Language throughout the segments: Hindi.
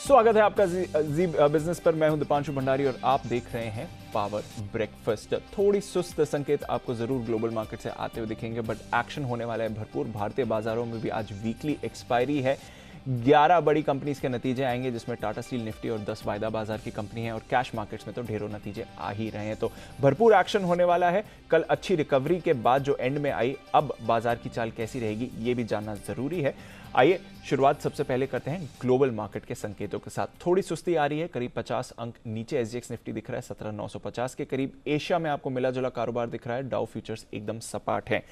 स्वागत है आपका जी बिजनेस पर। मैं हूं दीपांशु भंडारी और आप देख रहे हैं पावर ब्रेकफास्ट। थोड़ी सुस्त संकेत आपको जरूर ग्लोबल मार्केट से आते हुए दिखेंगे, बट एक्शन होने वाला है भरपूर। भारतीय बाजारों में भी आज वीकली एक्सपायरी है। 11 बड़ी कंपनीज के नतीजे आएंगे, जिसमें टाटा स्टील, निफ्टी और 10 वायदा बाजार की कंपनी है। और कैश मार्केट्स में तो ढेरों नतीजे आ ही रहे हैं, तो भरपूर एक्शन होने वाला है। कल अच्छी रिकवरी के बाद जो एंड में आई, अब बाजार की चाल कैसी रहेगी ये भी जानना जरूरी है। आइए शुरुआत सबसे पहले करते हैं ग्लोबल मार्केट के संकेतों के साथ। थोड़ी सुस्ती आ रही है, करीब 50 अंक नीचे एसजीएक्स निफ्टी दिख रहा है 17,950 के करीब। एशिया में आपको मिला जुला कारोबार दिख रहा है, डाउ फ्यूचर्स एकदम सपाट है।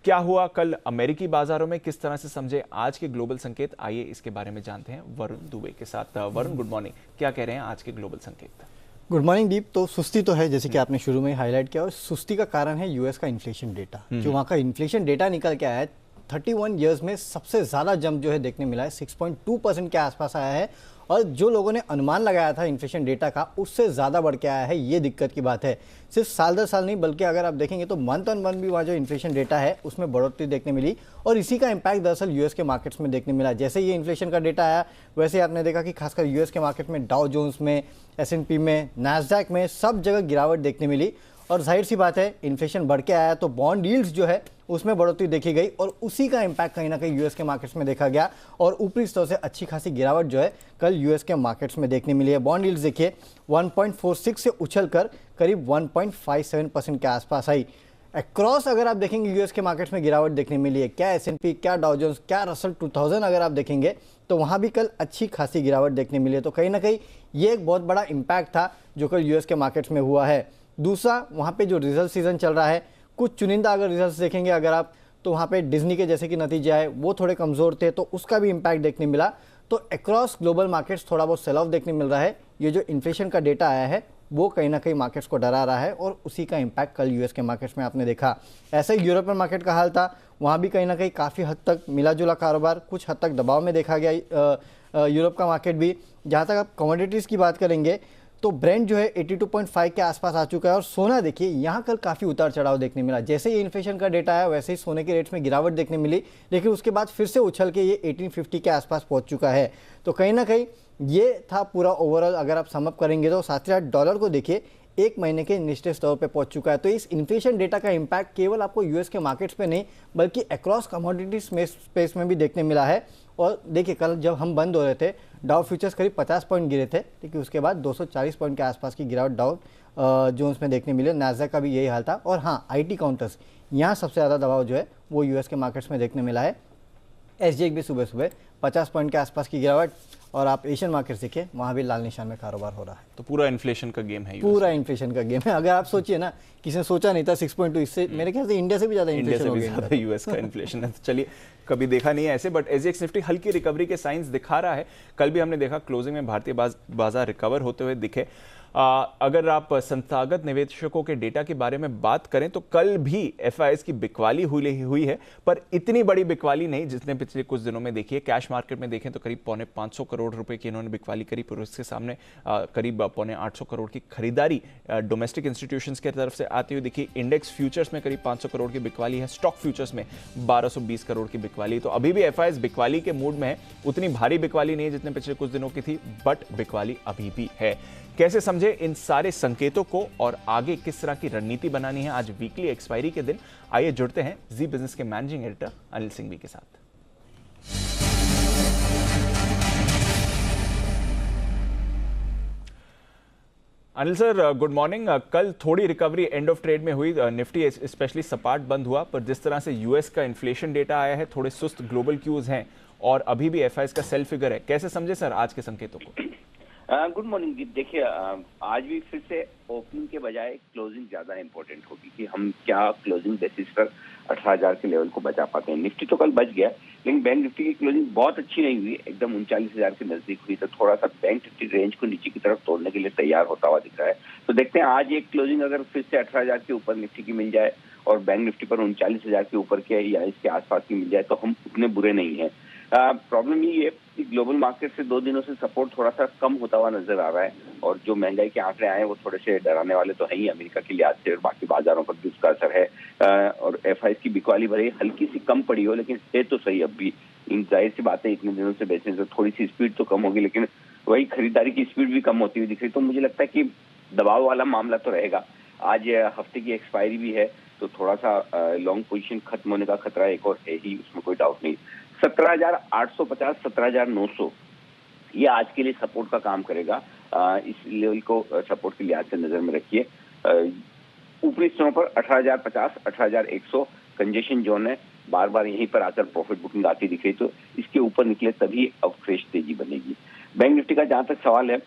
क्या हुआ कल अमेरिकी बाजारों में, किस तरह से समझे आज के ग्लोबल संकेत, आइए इसके बारे में जानते हैं वरुण दुबे के साथ। Varun, good morning. क्या कह रहे हैं आज के ग्लोबल संकेत? गुड मॉर्निंग दीप। तो सुस्ती तो है, जैसे कि आपने शुरू में हाईलाइट किया, और सुस्ती का कारण है यूएस का इन्फ्लेशन डेटा। जो वहाँ का इन्फ्लेशन डेटा निकल के आया है, 31 ईयर्स में सबसे ज़्यादा जंप जो है देखने मिला है, 6.2% के आसपास आया है। और जो लोगों ने अनुमान लगाया था इन्फ्लेशन डेटा का, उससे ज़्यादा बढ़ के आया है। ये दिक्कत की बात है। सिर्फ साल दर साल नहीं, बल्कि अगर आप देखेंगे तो मंथ ऑन मंथ भी वहाँ जो इन्फ्लेशन डेटा है उसमें बढ़ोतरी देखने मिली। और इसी का इम्पैक्ट दरअसल यूएस के मार्केट्स में देखने मिला। जैसे ये इन्फ्लेशन का डेटा आया, वैसे आपने देखा कि खासकर यूएस के मार्केट में डाउ जोन्स में, एस&पी में, नैस्डैक में सब जगह गिरावट देखने मिली। और जाहिर सी बात है, इन्फ्लेशन बढ़ के आया तो बॉन्ड यील्ड्स जो है उसमें बढ़ोतरी देखी गई, और उसी का इम्पैक्ट कहीं ना कहीं यूएस के मार्केट्स में देखा गया। और ऊपरी स्तर से अच्छी खासी गिरावट जो है कल यूएस के मार्केट्स में देखने मिली है। बॉन्ड यील्ड्स देखिए 1.46 से उछलकर करीब 1.57% के आसपास आई। अक्रॉस अगर आप देखेंगे यूएस के मार्केट्स में गिरावट देखने मिली है। क्या एस&पी, क्या डाउ जोन्स, क्या रसल 2000 अगर आप देखेंगे तो वहाँ भी कल अच्छी खासी गिरावट देखने मिली है। तो कहीं ना कहीं ये एक बहुत बड़ा इम्पैक्ट था जो कल यूएस के मार्केट्स में हुआ है। दूसरा, वहाँ पे जो रिजल्ट सीजन चल रहा है, कुछ चुनिंदा अगर रिजल्ट्स देखेंगे अगर आप, तो वहाँ पे डिज्नी के जैसे कि नतीजे आए वो थोड़े कमज़ोर थे, तो उसका भी इम्पैक्ट देखने मिला। तो अक्रॉस ग्लोबल मार्केट्स थोड़ा बहुत सेल ऑफ देखने मिल रहा है। ये जो इन्फ्लेशन का डेटा आया है वो कहीं ना कहीं मार्केट्स को डरा रहा है, और उसी का इम्पैक्ट कल यूएस के मार्केट्स में आपने देखा। ऐसा ही यूरोपियन मार्केट का हाल था, वहाँ भी कहीं ना कहीं काफ़ी हद तक मिला जुला कारोबार, कुछ हद तक दबाव में देखा गया यूरोप का मार्केट भी। जहाँ तक आप कमोडिटीज़ की बात करेंगे तो ब्रेंट जो है 82.5 के आसपास आ चुका है। और सोना देखिए, यहाँ कल काफ़ी उतार चढ़ाव देखने मिला। जैसे ही इन्फ्लेशन का डेटा आया वैसे ही सोने के रेट्स में गिरावट देखने मिली, लेकिन उसके बाद फिर से उछल के ये 1850 के आसपास पहुँच चुका है। तो कहीं ना कहीं ये था पूरा ओवरऑल अगर आप समअप करेंगे तो। साथ ही साथ डॉलर को देखिए, एक महीने के निचले स्तर पे पहुंच चुका है। तो इस इन्फ्लेशन डेटा का इम्पैक्ट केवल आपको यूएस के मार्केट्स पे नहीं, बल्कि अक्रॉस कमोडिटी स्पेस में भी देखने मिला है। और देखिए, कल जब हम बंद हो रहे थे, डाउ फ्यूचर्स करीब 50 पॉइंट गिरे थे, लेकिन उसके बाद 240 पॉइंट के आसपास की गिरावट डाउ जोन्स में देखने मिले। नाज़डैक का भी यही हाल था। और हाँ, आईटी काउंटर्स, यहाँ सबसे ज़्यादा दबाव जो है वो यूएस के मार्केट्स में देखने मिला है। एसजीएक्स भी सुबह सुबह 50 पॉइंट के आसपास की गिरावट। और आप एशियन मार्केट देखिए, वहाँ भी लाल निशान में कारोबार हो रहा है। तो पूरा इन्फ्लेशन का गेम है, पूरा इन्फ्लेशन का गेम है। अगर आप सोचिए ना, किसी ने सोचा नहीं था 6.2, इससे मेरे ख्याल से इंडिया से भी ज़्यादा इन्फ्लेशन हो गया। यूएस का इन्फ्लेशन है। तो चलिए, कभी देखा नहीं है ऐसे, बट एसजीएक्स निफ्टी हल्की रिकवरी के साइंस दिखा रहा है। कल भी हमने देखा क्लोजिंग में भारतीय बाजार रिकवर होते हुए दिखे। अगर आप संस्थागत निवेशकों के डेटा के बारे में बात करें तो कल भी एफआईएस की बिकवाली हुई है, पर इतनी बड़ी बिकवाली नहीं जितने पिछले कुछ दिनों में देखी है। कैश मार्केट में देखें तो करीब 550 करोड़ रुपए की इन्होंने बिकवाली करी, पर उसके सामने करीब 850 करोड़ की खरीदारी डोमेस्टिक इंस्टीट्यूशंस की तरफ से आती हुई दिखी। इंडेक्स फ्यूचर्स में करीब 500 करोड़ की बिकवाली है, स्टॉक फ्यूचर्स में 1220 करोड़ की बिकवाली। तो अभी भी एफआईएस बिकवाली के मूड में है। उतनी भारी बिकवाली नहीं है जितने पिछले कुछ दिनों की थी, बट बिकवाली अभी भी है। कैसे समझे इन सारे संकेतों को और आगे किस तरह की रणनीति बनानी है आज वीकली एक्सपायरी के दिन? आइए जुड़ते हैं जी बिजनेस के मैनेजिंग एडिटर अनिल सिंघवी के साथ। Anil sir, good morning. कल थोड़ी रिकवरी एंड ऑफ ट्रेड में हुई, निफ्टी स्पेशली सपाट बंद हुआ, पर जिस तरह से यूएस का इन्फ्लेशन डेटा आया है, थोड़े सुस्त ग्लोबल क्यूज हैं और अभी भी एफआईएस का सेल फिगर है। कैसे समझे सर आज के संकेतों को? गुड मॉर्निंग दीप। देखिए, आज भी फिर से ओपनिंग के बजाय क्लोजिंग ज्यादा इंपॉर्टेंट होगी कि हम क्या क्लोजिंग बेसिस पर 18,000 के लेवल को बचा पाते हैं। निफ्टी तो कल बच गया, लेकिन बैंक निफ्टी की क्लोजिंग बहुत अच्छी नहीं हुई, एकदम 39,000 के नजदीक हुई। तो थोड़ा सा बैंक निफ्टी रेंज को नीचे की तरफ तोड़ने के लिए तैयार होता हुआ दिख रहा है। तो देखते हैं आज एक क्लोजिंग अगर फिर से 18,000 के ऊपर निफ्टी की मिल जाए और बैंक निफ्टी पर 39,000 के ऊर के या इसके आसपास की मिल जाए तो हम उतने बुरे नहीं है। प्रॉब्लम ये है कि ग्लोबल मार्केट से 2 दिनों से सपोर्ट थोड़ा सा कम होता हुआ नजर आ रहा है, और जो महंगाई के आंकड़े आए हैं वो थोड़े से डराने वाले तो है ही अमेरिका के लिहाज से, और बाकी बाजारों पर भी उसका असर है। और एफआईएस की बिकवाली भले हल्की सी कम पड़ी हो, लेकिन है तो सही अब भी। जाहिर सी बात है, इतने दिनों से बेचने से थोड़ी सी स्पीड तो कम होगी, लेकिन वही खरीदारी की स्पीड भी कम होती हुई दिख रही। तो मुझे लगता है कि दबाव वाला मामला तो रहेगा। आज हफ्ते की एक्सपायरी भी है, तो थोड़ा सा लॉन्ग पोजीशन खत्म होने का खतरा एक और है ही, उसमें कोई डाउट नहीं। 17,850, 17,900 ये आज के लिए सपोर्ट का काम करेगा। इस लेवल को सपोर्ट के लिहाज से नजर में रखिए। ऊपरी स्तरों पर 18,050, 18,100 कंजेशन जोन है, बार बार यहीं पर आकर प्रॉफिट बुकिंग आती दिख रही, तो इसके ऊपर निकले तभी अब फ्रेश तेजी बनेगी। बैंक निफ्टी का जहां तक सवाल है,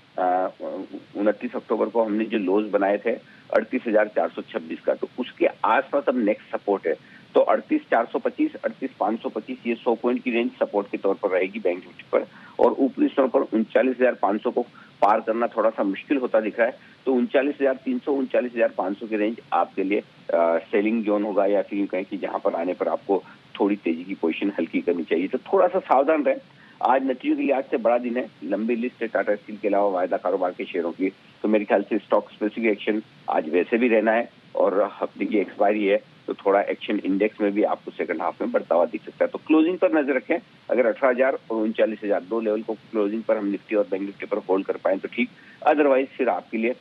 29 अक्टूबर को हमने जो लोज बनाए थे 38,426 का, तो उसके आसपास अब नेक्स्ट सपोर्ट है। तो 38,425, 38,525 ये 100 पॉइंट की रेंज सपोर्ट के तौर पर रहेगी बैंक निफ्टी पर। और ऊपरी स्तरों पर 39,500 को पार करना थोड़ा सा मुश्किल होता दिख रहा है। तो 39,300, 39,500 की रेंज आपके लिए सेलिंग जोन होगा, या फिर यूं कहें कि जहां पर आने पर आपको थोड़ी तेजी की पोजीशन हल्की करनी चाहिए। तो थोड़ा सा सावधान रहें। आज नतीजों के लिहाज से बड़ा दिन है, लंबी लिस्ट है टाटा स्टील के अलावा वायदा कारोबार के शेयरों की। तो मेरे ख्याल से स्टॉक स्पेसिफिक एक्शन आज वैसे भी रहना है, और हफ्ते की एक्सपायरी है, तो थोड़ा एक्शन इंडेक्स में भी आपको सेकंड हाफ में बढ़ता हुआ दिख सकता है। तो क्लोजिंग पर नजर रखें। अगर 18,000 और 39,000 दो लेवल को क्लोजिंग पर हम निफ्टी और बैंक निफ्टी पर होल्ड कर पाए तो ठीक, अदरवाइज फिर आपके लिए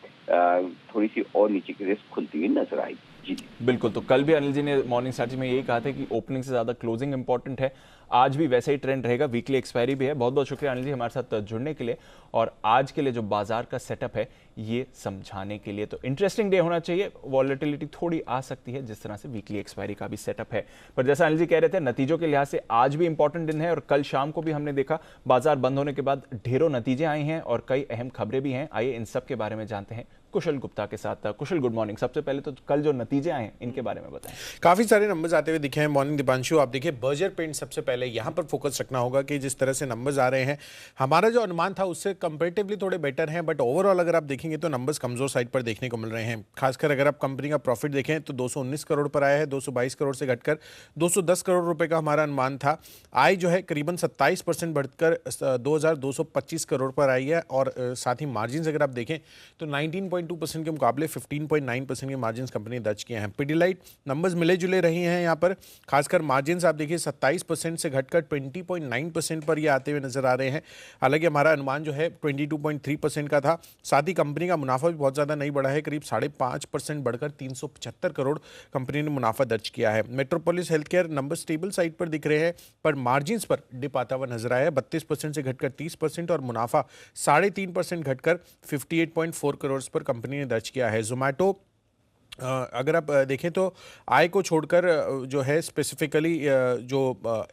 थोड़ी सी और नीचे की रेस खुलती हुई नजर आएगी। जी बिल्कुल। तो कल भी अनिल जी ने मॉर्निंग स्ट्रैटेजी में यही कहा था कि ओपनिंग से ज्यादा क्लोजिंग इंपॉर्टेंट है। आज भी वैसे ही ट्रेंड रहेगा, वीकली एक्सपायरी भी है। बहुत बहुत शुक्रिया अनिल जी हमारे साथ जुड़ने के लिए, और आज के लिए जो बाजार का सेटअप है ये समझाने के लिए। तो इंटरेस्टिंग डे होना चाहिए, वॉलेटिलिटी थोड़ी आ सकती है जिस तरह से वीकली एक्सपायरी का भी सेटअप है। पर जैसा अनिल जी कह रहे थे, नतीजों के लिहाज से आज भी इंपॉर्टेंट दिन है, और कल शाम को भी हमने देखा बाजार बंद होने के बाद ढेरों नतीजे आए हैं और कई अहम खबरें भी हैं। आइए इन सब के बारे में जानते हैं कुशल गुप्ता के साथ। कुशल, गुड मॉर्निंग। सबसे पहले तो कल जो नतीजे आए हैं इनके बारे में बताएं। काफी सारे नंबर्स आते हुए दिखे हैं। मॉर्निंग दीपांशु, आप देखिए बर्जर पेंट सबसे पहले यहाँ पर फोकस रखना होगा कि जिस तरह से नंबर्स आ रहे हैं, हमारा जो अनुमान था उससे कंपैरेटिवली थोड़े बेटर हैं, बट ओवरऑल अगर आप देखेंगे तो नंबर्स कमजोर साइड पर देखने को मिल रहे हैं। खासकर अगर आप कंपनी का प्रॉफिट देखें तो 219 करोड़ पर आया है, 222 करोड़ से घटकर 210 करोड़ रुपए का हमारा अनुमान था। आय जो है करीबन 27% बढ़कर 2,225 करोड़ पर आई है, और साथ ही मार्जिन अगर आप देखें तो 19.2% के मुकाबले 15.9% के मार्जिन कंपनी दर्ज किए हैं। पिडिलाइट नंबर्स मिले जुले रहे हैं यहाँ पर, खासकर मार्जिन आप देखिए 27% से घटकर 20.9% पर ये आते हुए नजर आ रहे हैं। हालांकि हमारा अनुमान जो है 22.3% का था। साथ ही कंपनी का मुनाफा भी बहुत ज़्यादा नहीं बढ़ा है, करीब 5.5% बढ़कर 375 करोड़ कंपनी ने मुनाफा दर्ज किया है। Metropolis health care number stable side पर दिख रहे हैं, पर मार्जिन पर डिप आता हुआ नजर आया है। 32% से घटकर 30%, और मुनाफा 3.5% घटकर 58.4 करोड़ पर कंपनी ने दर्ज किया है। जोमैटो अगर आप देखें तो आय को छोड़कर जो है स्पेसिफिकली जो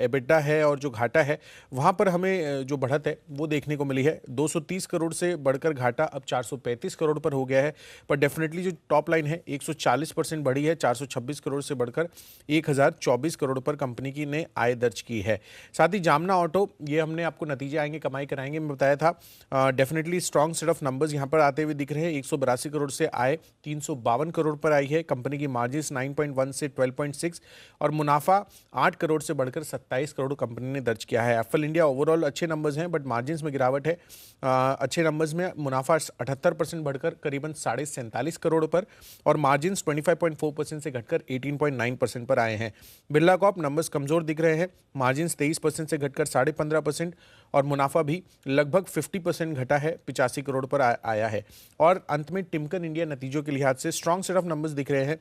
एबिटा है और जो घाटा है, वहाँ पर हमें जो बढ़त है वो देखने को मिली है। 230 करोड़ से बढ़कर घाटा अब 435 करोड़ पर हो गया है, पर डेफिनेटली जो टॉप लाइन है 140% बढ़ी है, 426 करोड़ से बढ़कर 1,024 करोड़ पर कंपनी की ने आय दर्ज की है। साथ ही जामना ऑटो, ये हमने आपको नतीजे आएंगे कमाई कराएंगे में बताया था। Definitely strong set of numbers यहाँ पर आते हुए दिख रहे हैं। 182 करोड़ से आय 352 करोड़ पर आई है। कंपनी की मार्जिन 9.1 से 12.6, और मुनाफा 8 करोड़ से बढ़कर 27 करोड़ कंपनी ने दर्ज किया है। एफएल इंडिया ओवरऑल अच्छे नंबर्स हैं, बट मार्जिन में गिरावट है। अच्छे नंबर्स में मुनाफा 78% बढ़कर करीबन 47.5 करोड़ पर, और मार्जिन 25.4% से घटकर 18.9% पर आए हैं। बिरला कॉर्प नंबर्स कमजोर दिख रहे हैं, मार्जिन 23% से घटकर 15.5%, और मुनाफा भी लगभग 50% घटा है, 85 करोड़ पर आया है। और अंत में टिमकन इंडिया नतीजों के लिहाज से स्ट्रॉन्ग सेट ऑफ नंबर्स दिख रहे हैं।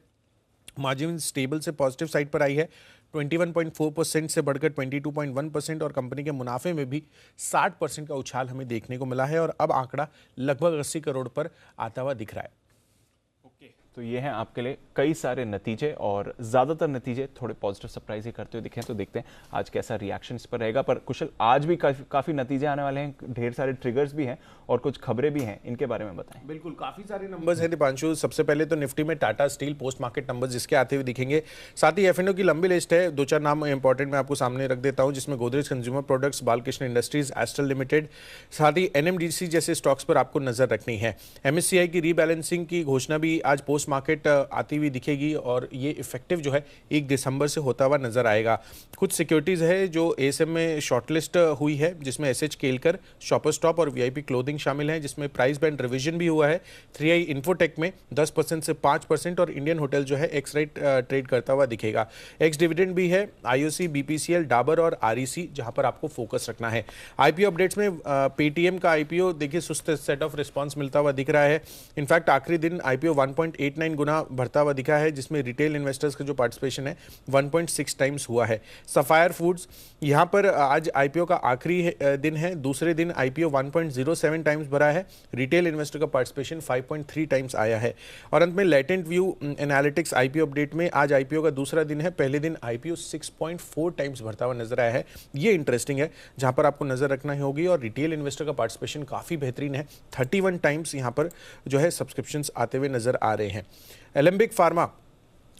मार्जिन स्टेबल से पॉजिटिव साइड पर आई है, 21.4% से बढ़कर 22.1%, और कंपनी के मुनाफे में भी 60% का उछाल हमें देखने को मिला है, और अब आंकड़ा लगभग 80 करोड़ पर आता हुआ दिख रहा है। तो ये हैं आपके लिए कई सारे नतीजे, और ज़्यादातर नतीजे थोड़े पॉजिटिव सरप्राइज ही करते हुए दिखे हैं। तो देखते हैं आज कैसा रिएक्शन इस पर रहेगा। पर कुशल, आज भी काफ़ी नतीजे आने वाले हैं, ढेर सारे ट्रिगर्स भी हैं और कुछ खबरें भी हैं, इनके बारे में बताएं। बिल्कुल, काफ़ी सारे नंबर्स हैं दीपांशु। सबसे पहले तो निफ्टी में Tata steel post market numbers जिसके आते हुए दिखेंगे। साथ ही एफ&ओ की लंबी लिस्ट है, 2-4 नाम इंपॉर्टेंट मैं आपको सामने रख देता हूँ, जिसमें Godrej consumer products, Balkrishna industries, astral limited, साथ ही एनएमडीसी जैसे स्टॉक्स पर आपको नजर रखनी है। एमएससीआई की रीबैलेंसिंग की घोषणा भी आज पोस्ट पोस्ट मार्केट आती हुई दिखेगी और ये इफेक्टिव जो है 1 दिसंबर से होता हुआ नजर आएगा। कुछ सिक्योरिटीज़ है जो एएसएम में शॉर्टलिस्ट हुई है, जिसमें एसएच केलकर, शॉपर स्टॉप और वीआईपी क्लोथिंग शामिल हैं, जिसमें प्राइस बैंड रिवीजन भी हुआ है। 3i इन्फोटेक में 10% से 5% और इंडियन होटल जो है एक्स राइट ट्रेड करता हुआ दिखेगा। एक्स डिविडेंड भी है, आईओसी, बीपीसीएल, डाबर और आरईसी, जहां पर आपको फोकस रखना है। आईपीओ अपडेट्स में पेटीएम का आईपीओ देखिए सुस्त सेट ऑफ रिस्पांस मिलता हुआ दिख रहा है। इनफैक्ट आखिरी दिन आईपीओ 1.89 गुना बढ़ता हुआ दिखा है, जिसमें रिटेल इन्वेस्टर्स का जो पार्टिसिपेशन है 1.6 टाइम्स हुआ है। सफायर फूड्स यहां पर आज आईपीओ का आखिरी दिन है, दूसरे दिन आईपीओ 1.07 टाइम्स भरा है, रिटेल इन्वेस्टर का पार्टिसिपेशन 5.3 टाइम्स आया है। और अंत में latent view analytics IPO update में आज आईपीओ का दूसरा दिन है, पहले दिन आईपीओ 6.4 टाइम्स भरता हुआ नजर आया है। ये इंटरेस्टिंग है, जहां पर आपको नजर रखना ही होगी। और रिटेल इन्वेस्टर का पार्टिसिपेशन काफी बेहतरीन है, 31 टाइम्स यहां पर जो है सब्सक्रिप्शंस आते हुए नजर आ रहे हैं। एलेंबिक फार्मा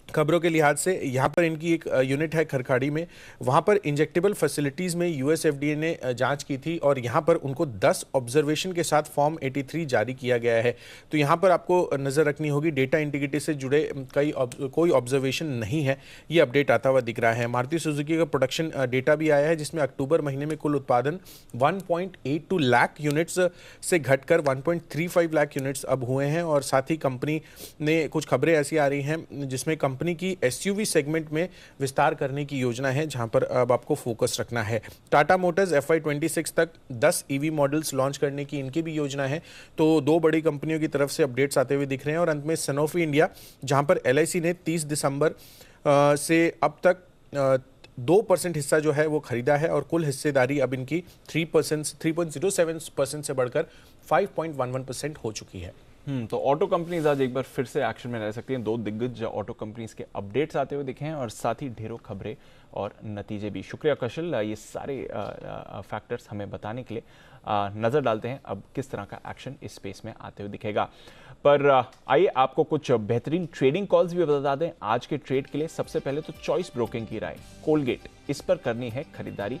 खबरों के लिहाज से यहाँ पर इनकी एक यूनिट है खरखाड़ी में, वहाँ पर इंजेक्टेबल फैसिलिटीज़ में यूएस एफडीए ने जांच की थी और यहाँ पर उनको 10 ऑब्जर्वेशन के साथ फॉर्म 83 जारी किया गया है। तो यहाँ पर आपको नज़र रखनी होगी, डेटा इंटीग्रिटी से जुड़े कोई ऑब्जर्वेशन नहीं है, ये अपडेट आता हुआ दिख रहा है। मारुति सुजुकी का प्रोडक्शन डेटा भी आया है, जिसमें अक्टूबर महीने में कुल उत्पादन 1.82 लाख यूनिट्स से घटकर 1.35 लाख यूनिट्स अब हुए हैं। और साथ ही कंपनी ने कुछ खबरें ऐसी आ रही हैं जिसमें कंपनी की एसयूवी सेगमेंट में विस्तार करने की योजना है, जहां पर अब आपको फोकस रखना है। टाटा मोटर्स FY26 तक 10 ईवी मॉडल्स लॉन्च करने की इनकी भी योजना है। तो दो बड़ी कंपनियों की तरफ से अपडेट्स आते हुए दिख रहे हैं। और अंत में सनोफी इंडिया, जहां पर LIC ने 30 दिसंबर से अब तक 2% हिस्सा जो है वो खरीदा है और कुल हिस्सेदारी अब इनकी 3.07% से बढ़कर 5.11% हो चुकी है। तो ऑटो कंपनीज आज एक बार फिर से एक्शन में रह सकती हैं। दो दिग्गज ऑटो कंपनीज के अपडेट्स आते हुए दिखे हैं और साथ ही ढेरों खबरें और नतीजे भी। शुक्रिया कौशल, ये सारे फैक्टर्स हमें बताने के लिए। नज़र डालते हैं अब किस तरह का एक्शन इस स्पेस में आते हुए दिखेगा। पर आइए आपको कुछ बेहतरीन ट्रेडिंग कॉल्स भी बता दें आज के ट्रेड के लिए। सबसे पहले तो चॉइस ब्रोकिंग की राय, कोलगेट, इस पर करनी है खरीदारी।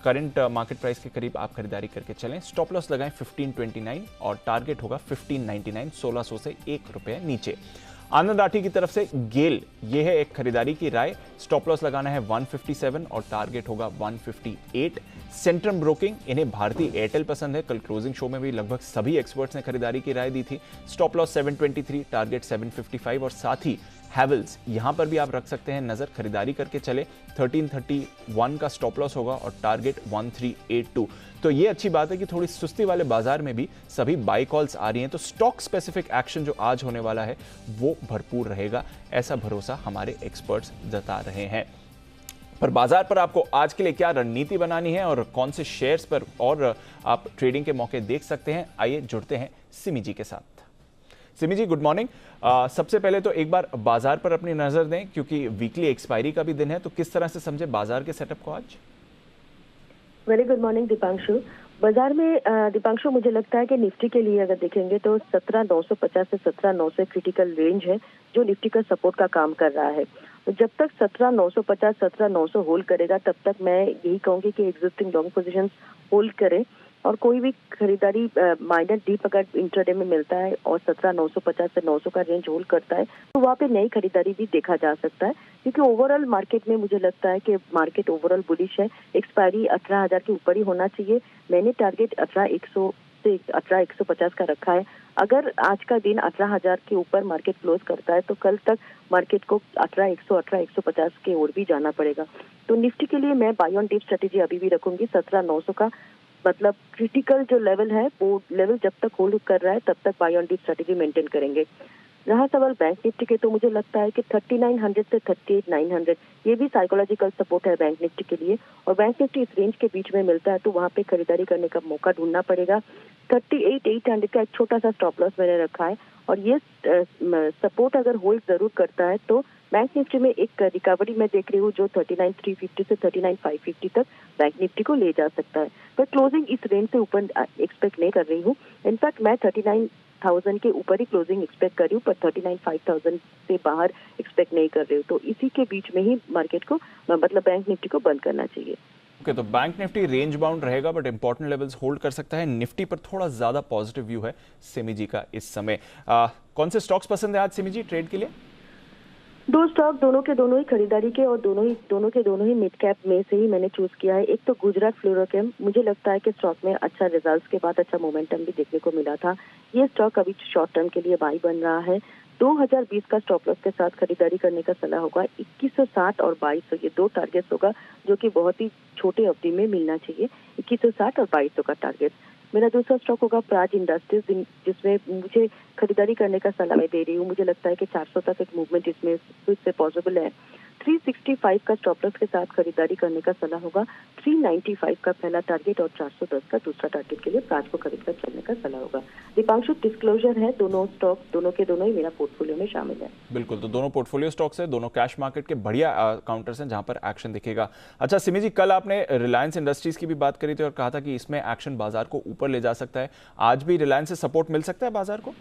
करंट मार्केट प्राइस के करीब आप खरीदारी करके चलें। स्टॉप लॉस लगाएं 1529 और टारगेट होगा 1599, 1600 से ₹1 नीचे। आनंद राठी की तरफ से गेल, ये है एक खरीदारी की राय। स्टॉप लॉस लगाना है 157 और टारगेट होगा 158। सेंट्रम ब्रोकिंग, इन्हें भारतीय एयरटेल पसंद है। कल क्लोजिंग शो में भी लगभग सभी एक्सपर्ट्स ने खरीदारी की राय दी थी। स्टॉप लॉस 723, टारगेट 755 और साथ ही हैवेल्स, यहां पर भी आप रख सकते हैं नजर, खरीदारी करके चले। 1331 का स्टॉप लॉस होगा और टारगेट 1382। तो ये अच्छी बात है कि थोड़ी सुस्ती वाले बाजार में भी सभी बाई कॉल्स आ रही हैं। तो स्टॉक स्पेसिफिक एक्शन जो आज होने वाला है वो भरपूर रहेगा, ऐसा भरोसा हमारे एक्सपर्ट्स जता रहे हैं। पर बाजार पर आपको आज के लिए क्या रणनीति बनानी है और कौन से शेयर्स पर और आप ट्रेडिंग के मौके देख सकते हैं, आइए जुड़ते हैं सिमी जी के साथ। सिमी जी, गुड मॉर्निंग। सबसे पहले तो एक बार बाजार पर अपनी नजर दें, क्योंकि वीकली एक्सपायरी का भी दिन है, तो किस तरह से समझे बाजार के सेटअप को आज? Very good morning Deepanshu. बाजार में दीपांशु, मुझे लगता है कि निफ्टी के लिए अगर देखेंगे तो 17,950 से 17,900 क्रिटिकल रेंज है जो निफ्टी का सपोर्ट का काम कर रहा है। तो जब तक 17,950 17,900 होल्ड करेगा तब तक मैं यही कहूंगी कि एग्जिस्टिंग लॉन्ग पोजीशंस होल्ड करें और कोई भी खरीदारी माइनर डीप अगर इंट्राडे में मिलता है और 17,950 से 900 का रेंज होल्ड करता है तो वहाँ पे नई खरीदारी भी देखा जा सकता है, क्योंकि ओवरऑल मार्केट में मुझे लगता है कि मार्केट ओवरऑल बुलिश है। एक्सपायरी 18,000 के ऊपर ही होना चाहिए। मैंने टारगेट 18,100 से 18,150 का रखा है। अगर आज का दिन 18,000 के ऊपर मार्केट क्लोज करता है तो कल तक मार्केट को 18,100 18,150 के ओर भी जाना पड़ेगा। तो निफ्टी के लिए मैं बाय ऑन डिप स्ट्रेटेजी अभी भी रखूंगी। 17,900 का मतलब क्रिटिकल जो लेवल है वो लेवल जब तक होल्ड कर रहा है तब तक buy on dip strategy maintain करेंगे। रहा सवाल बैंक निफ्टी के, तो मुझे लगता है कि 3900 से 38,900 ये भी साइकोलॉजिकल सपोर्ट है बैंक निफ्टी के लिए और बैंक निफ्टी इस रेंज के बीच में मिलता है तो वहाँ पे खरीदारी करने का मौका ढूंढना पड़ेगा। 38,800 का एक छोटा सा स्टॉप लॉस मैंने रखा है और ये सपोर्ट अगर होल्ड जरूर करता है तो बैंक निफ्टी में एक रिकवरी मैं देख रही हूँ जो 39,350 से 39,550 तक बैंक निफ्टी को ले जा सकता है। पर क्लोजिंग इस रेंज से ऊपर एक्सपेक्ट नहीं कर रही हूँ। इनफैक्ट मैं 39,000 के ऊपर ही क्लोजिंग एक्सपेक्ट कर रही हूँ, पर 39,500 से बाहर एक्सपेक्ट नहीं कर रही हूँ। तो इसी के बीच में ही मार्केट को मतलब बैंक निफ्टी को बंद करना चाहिए। ओके, तो बैंक निफ्टी रेंज बाउंड रहेगा बट इंपॉर्टेंट लेवल्स होल्ड कर सकता है। निफ्टी पर थोड़ा ज्यादा पॉजिटिव व्यू है सिमी जी का इस समय। कौन से स्टॉक्स पसंद है आज सिमी जी ट्रेड के लिए? दो स्टॉक दोनों के दोनों ही खरीदारी के और दोनों के दोनों ही मिड कैप में से ही मैंने चूज किया है। एक तो गुजरात फ्लोरोकेम, मुझे लगता है कि स्टॉक में अच्छा रिजल्ट्स के बाद अच्छा मोमेंटम भी देखने को मिला था। ये स्टॉक अभी शॉर्ट टर्म के लिए बाई बन रहा है। 2020 का स्टॉप लॉस के साथ खरीदारी करने का सलाह होगा। 2160 और 2200 ये दो टारगेट्स होगा जो कि बहुत ही छोटे अवधि में मिलना चाहिए। 2160 और 2200 का टारगेट। मेरा दूसरा स्टॉक होगा प्राज इंडस्ट्रीज, जिसमें मुझे खरीदारी करने का सलाह मैं दे रही हूँ। मुझे लगता है कि 400 तक एक मूवमेंट इसमें फिर से पॉसिबल है। 365 का स्टॉप लॉस के साथ खरीदारी करने का सलाह होगा। 395 का पहला टारगेट और 410 का दूसरा टारगेट के लिए प्राज को खरीदकर चलने का सलाह होगा। दीपांशु, डिस्क्लोजर है, दोनों स्टॉक दोनों के दोनों ही मेरा पोर्टफोलियो में शामिल है। बिल्कुल, तो दोनों पोर्टफोलियो स्टॉक्स है, दोनों कैश मार्केट के बढ़िया काउंटर्स हैं जहां पर एक्शन दिखेगा। अच्छा सिमी जी, कल आपने रिलायंस इंडस्ट्रीज की भी बात करी थी और कहा था कि इसमें एक्शन बाजार को ऊपर ले जा सकता है। आज भी रिलायंस से सपोर्ट मिल सकता है बाजार को?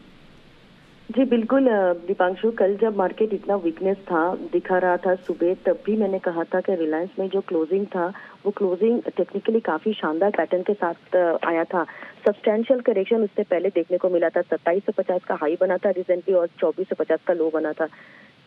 जी बिल्कुल दीपांशु, कल जब मार्केट इतना वीकनेस था दिखा रहा था सुबह, तब भी मैंने कहा था कि रिलायंस में जो क्लोजिंग था वो क्लोजिंग टेक्निकली काफी शानदार पैटर्न के साथ आया था। सब्सटैंशियल करेक्शन उससे पहले देखने को मिला था। 2750 का हाई बना था रिसेंटली और 2450 का लो बना था।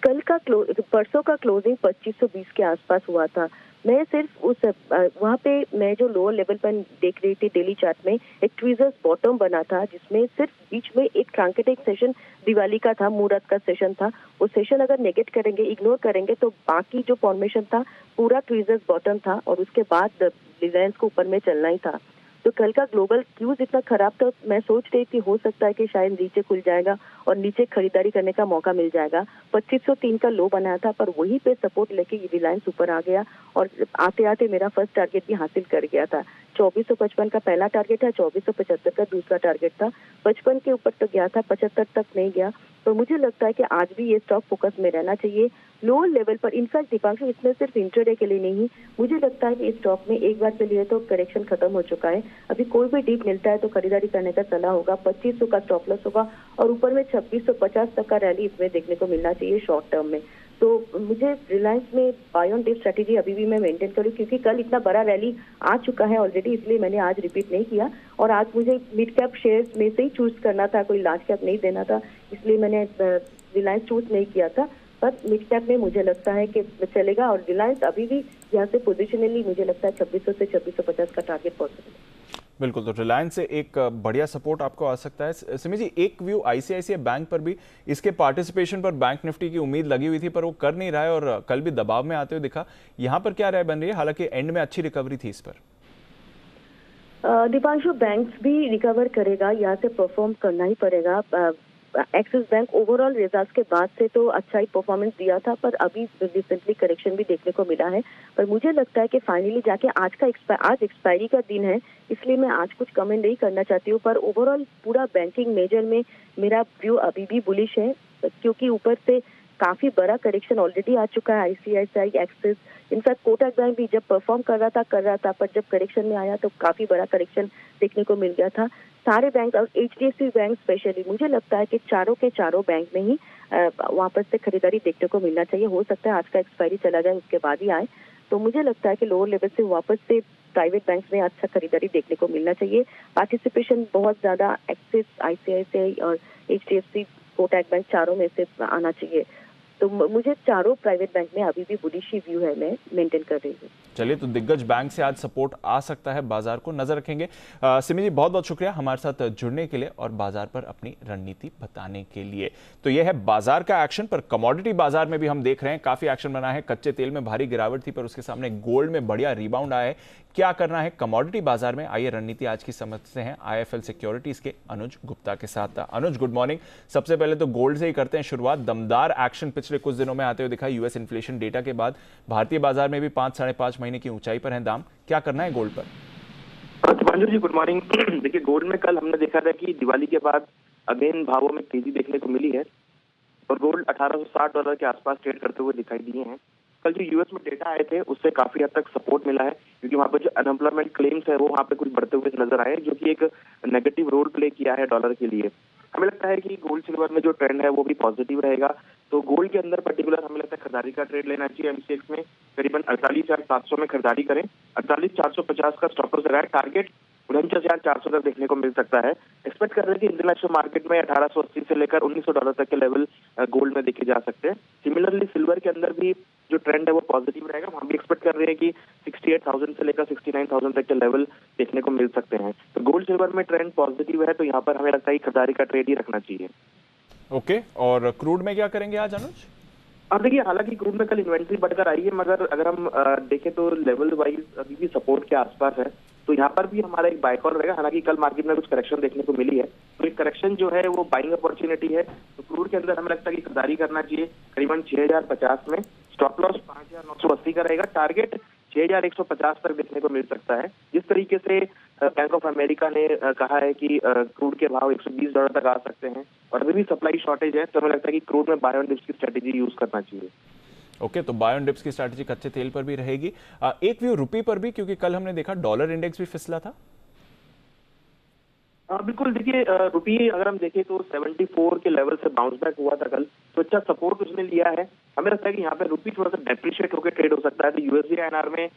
कल का परसों का क्लोजिंग 2520 के आसपास हुआ था। मैं सिर्फ उस वहाँ पे मैं जो लोअर लेवल पर देख रही थी डेली चार्ट में, एक ट्वीजर्स बॉटम बना था जिसमें सिर्फ बीच में एक ट्रांकेटिक सेशन दिवाली का था, मुहूर्त का सेशन था। वो सेशन अगर नेगेट करेंगे, इग्नोर करेंगे तो बाकी जो फॉर्मेशन था पूरा ट्वीजर्स बॉटम था और उसके बाद रिलायंस को ऊपर में चलना ही था। तो कल का ग्लोबल क्यूज इतना खराब था, मैं सोच रही थी हो सकता है कि शायद नीचे खुल जाएगा और नीचे खरीदारी करने का मौका मिल जाएगा। 2503 का लो बनाया था पर वहीं पे सपोर्ट लेके रिलायंस ऊपर आ गया और आते आते मेरा फर्स्ट टारगेट भी हासिल कर गया था। 2455 का पहला टारगेट था, 2475 का दूसरा टारगेट था। 55 के ऊपर तो गया था, 75 तक नहीं गया। तो मुझे लगता है कि आज भी ये स्टॉक फोकस में रहना चाहिए लोअर लेवल पर। इनफैक्ट दीपांशु, इसमें सिर्फ इंट्राडे के लिए नहीं, मुझे लगता है कि इस स्टॉक में एक बार चलिए तो करेक्शन खत्म हो चुका है। अभी कोई भी डीप मिलता है तो खरीदारी करने का सलाह होगा। 2500 का स्टॉप लॉस होगा और ऊपर में 2650 तक का रैली इसमें देखने को मिलना चाहिए शॉर्ट टर्म में। तो मुझे रिलायंस में बाय ऑन डिप स्ट्रेटेजी अभी भी मैं मेंटेन करूँ, क्योंकि कल इतना बड़ा रैली आ चुका है ऑलरेडी, इसलिए मैंने आज रिपीट नहीं किया। और आज मुझे मिड कैप शेयर्स में से ही चूज करना था, कोई लार्ज कैप नहीं देना था, इसलिए मैंने रिलायंस चूज नहीं किया था। पर मिड कैप में मुझे लगता है कि चलेगा और रिलायंस अभी भी यहाँ से पोजिशनली मुझे लगता है 2600 से 2650 का टारगेट पॉसिबल है। बिल्कुल, तो रिलायंस से एक बढ़िया सपोर्ट आपको आ सकता है। सिमी जी, एक व्यू आईसीआईसीआई बैंक पर भी, इसके पार्टिसिपेशन पर बैंक निफ्टी की उम्मीद लगी हुई थी पर वो कर नहीं रहा है और कल भी दबाव में आते हुए दिखा। यहाँ पर क्या राय बन रही है? हालांकि एंड में अच्छी रिकवरी थी इस पर। दीपांशु, बैंक्स भी रिकवर करेगा, यहाँ से परफॉर्म करना ही पड़ेगा। एक्सिस बैंक ओवरऑल रिजल्ट्स के बाद से तो अच्छा ही परफॉर्मेंस दिया था पर अभी रिसेंटली करेक्शन भी देखने को मिला है। पर मुझे लगता है कि फाइनली जाके आज एक्सपायरी का दिन है, इसलिए मैं आज कुछ कमेंट नहीं करना चाहती हूँ। पर ओवरऑल पूरा बैंकिंग मेजर में मेरा व्यू अभी भी बुलिश है, क्योंकि ऊपर से काफी बड़ा करेक्शन ऑलरेडी आ चुका है। ICICI, axis, in fact Kotak bank भी जब परफॉर्म कर रहा था पर जब करेक्शन में आया तो काफी बड़ा करेक्शन देखने को मिल गया था। सारे बैंक और एचडीएफसी बैंक स्पेशली, मुझे लगता है कि चारों के चारों बैंक में ही वापस से खरीदारी देखने को मिलना चाहिए। हो सकता है आज का एक्सपायरी चला जाए उसके बाद ही आए, तो मुझे लगता है कि लोअर लेवल से वापस से प्राइवेट बैंक में अच्छा खरीदारी देखने को मिलना चाहिए। पार्टिसिपेशन बहुत ज्यादा एक्सिस, आईसीआईसीआई और एचडीएफसी, कोटक बैंक चारों में से आना चाहिए। तो मुझे चारों प्राइवेट बैंक में अभी भी बुलिश ही व्यू है, मैं मेंटेन कर रही हूँ। चलिए, तो दिग्गज बैंक से आज सपोर्ट आ सकता है, बाजार को नजर रखेंगे। सिमी जी, बहुत बहुत शुक्रिया हमारे साथ जुड़ने के लिए और बाजार पर अपनी रणनीति बताने के लिए। तो यह है बाजार का एक्शन। पर कमोडिटी बाजार में भी हम देख रहे हैं काफी एक्शन बना है। कच्चे तेल में भारी गिरावट थी पर उसके सामने गोल्ड में बढ़िया रिबाउंड आया है। क्या करना है कमोडिटी बाजार में, आइए रणनीति आज की समझते हैं आईएफएल सिक्योरिटीज के अनुज गुप्ता के साथ। अनुज, गुड मॉर्निंग। सबसे पहले तो गोल्ड से ही करते हैं शुरुआत। दमदार एक्शन पिछले कुछ दिनों में आते हुए दिखा। यूएस इन्फ्लेशन डेटा के बाद भारतीय बाजार में भी 5-5.5 महीने की ऊंचाई पर हैं दाम। क्या करना है गोल्ड पर? दीपांशु जी, गुड मॉर्निंग। देखिए, गोल्ड में कल हमने देखा था कि दिवाली के बाद अगेन भावों में तेजी देखने को मिली है और गोल्ड $1860 के आसपास ट्रेड करते हुए दिखाई दिए हैं। कल जो यूएस में डेटा आए थे उससे काफी हद तक सपोर्ट मिला है, क्योंकि वहाँ पे जो अनएम्प्लॉयमेंट क्लेम्स है वो वहाँ पे कुछ बढ़ते हुए नजर आए, जो कि एक नेगेटिव रोल प्ले किया है डॉलर के लिए। हमें लगता है कि गोल्ड सिल्वर में जो ट्रेंड है वो भी पॉजिटिव रहेगा। तो गोल्ड के अंदर पर्टिकुलर हमें लगता है खरीदारी का ट्रेड लेना चाहिए। एमसीएक्स में करीबन 48,700 में खरीदारी करें, 48,450 का स्टॉप लॉस लगाए, टारगेट 49,400 तक देखने को मिल सकता है। एक्सपेक्ट कर रहे हैं कि इंटरनेशनल मार्केट में 1880 से लेकर $1900 तक के लेवल गोल्ड में देखे जा सकते हैं। सिमिलरली सिल्वर के अंदर भी जो ट्रेंड है वो पॉजिटिव रहेगा, वहाँ भी एक्सपेक्ट कर रहे हैं कि 68,000 से लेकर 69,000 तक के लेवल देखने को मिल सकते हैं। तो गोल्ड सिल्वर में ट्रेंड पॉजिटिव है, तो यहाँ पर हमें लगता है कि खरीदारी का ट्रेड ही रखना चाहिए। ओके, और क्रूड में क्या करेंगे आज अनुज? अब देखिए, हालांकि क्रूड में कल इन्वेंट्री बढ़कर आई है, मगर अगर हम देखें तो लेवल वाइज अभी भी सपोर्ट के आसपास है, तो यहाँ पर भी हमारा एक बाय कॉल रहेगा। हालांकि कल मार्केट में कुछ करेक्शन देखने को मिली है, तो एक करेक्शन जो है वो बाइंग अपॉर्चुनिटी है। तो क्रूड के अंदर हमें लगता है कि खरीदारी करना चाहिए करीबन 6,050 में, स्टॉप लॉस 5,980 का रहेगा, टारगेट 6,150 तक देखने को मिल सकता है। जिस तरीके से बैंक ऑफ अमेरिका ने कहा है कि क्रूड के भाव $120 तक आ सकते हैं और अभी भी सप्लाई शॉर्टेज है, तो हमें लगता है कि क्रूड में बाय ऑन डिप्स की स्ट्रेटेजी यूज करना चाहिए। ओके, तो बाय ऑन डिप्स की स्ट्रैटेजी कच्चे तेल पर भी रहेगी। एक व्यू रुपये पर भी, क्योंकि कल हमने देखा डॉलर इंडेक्स भी फिसला था। बिल्कुल, देखिए रुपये अगर हम देखें तो 74 के लेवल से बाउंस बैक हुआ था कल, तो अच्छा सपोर्ट उसने लिया है। हमें लगता है कि यहाँ पे रुपये थोड़ा सा डेप्रिशिएट होकर ट्रेड हो सकता है, तो यूएसडी आईएनआर में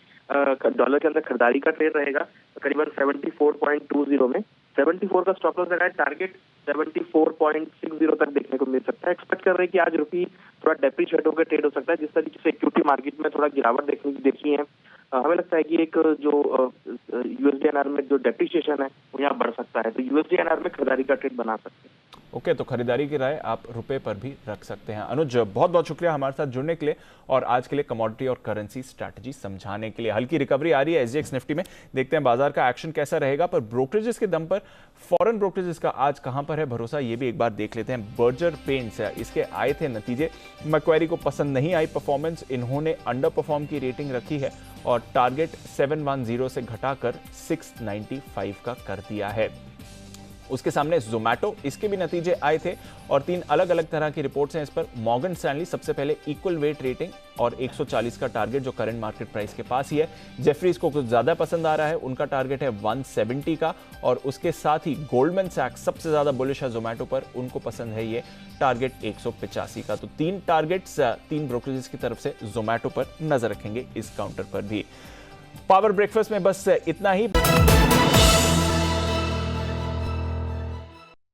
डॉलर के अंदर खरीदारी का ट्रेड रहेगा करीबन 74.20 में। 74 का स्टॉप लॉस लगाए, टारगेट 74.60 तक देखने को मिल सकता है। एक्सपेक्ट कर रहे हैं कि आज रुपये थोड़ा डेप्रिशिएट होकर ट्रेड हो सकता है, जिस तरीके से इक्विटी मार्केट में थोड़ा गिरावट देखी है। हमें लगता है कि एक जो यूएसडी आईएनआर में जो डेप्रिसिएशन है वो यहाँ बढ़ सकता है, तो यूएसडी आईएनआर में खरीदारी का ट्रेड बना सकते हैं। ओके, तो खरीदारी की राय आप रुपए पर भी रख सकते हैं। अनुज, बहुत बहुत शुक्रिया हमारे साथ जुड़ने के लिए और आज के लिए कमोडिटी और करेंसी स्ट्रैटेजी समझाने के लिए। हल्की रिकवरी आ रही है एसजीएक्स निफ्टी में, देखते हैं बाजार का एक्शन कैसा रहेगा, पर ब्रोकरेजेस के दम पर फॉरेन ब्रोकरेजेस का आज कहां पर है भरोसा, ये भी एक बार देख लेते हैं। बर्जर पेंट्स इसके आए थे नतीजे, मैक्वेरी को पसंद नहीं आई परफॉर्मेंस, इन्होंने अंडर परफॉर्म की रेटिंग रखी है और टारगेट 710 से घटाकर 695 का कर दिया है। उसके सामने जोमैटो, इसके भी नतीजे आए थे और 3 अलग अलग तरह की रिपोर्ट्स हैं इस पर। मॉर्गन स्टैनली सबसे पहले इक्वल वेट रेटिंग और 140 का टारगेट जो करंट मार्केट प्राइस के पास ही है। जेफरीज को कुछ ज्यादा पसंद आ रहा है, उनका टारगेट है 170 का और उसके साथ ही गोल्डमैन सैक्स सबसे ज्यादा बुलिश है जोमैटो पर, उनको पसंद है ये टारगेट 185 का। तो 3 टारगेट्स 3 ब्रोकरेजेस की तरफ से जोमैटो पर नजर रखेंगे इस काउंटर पर भी। पावर ब्रेकफास्ट में बस इतना ही।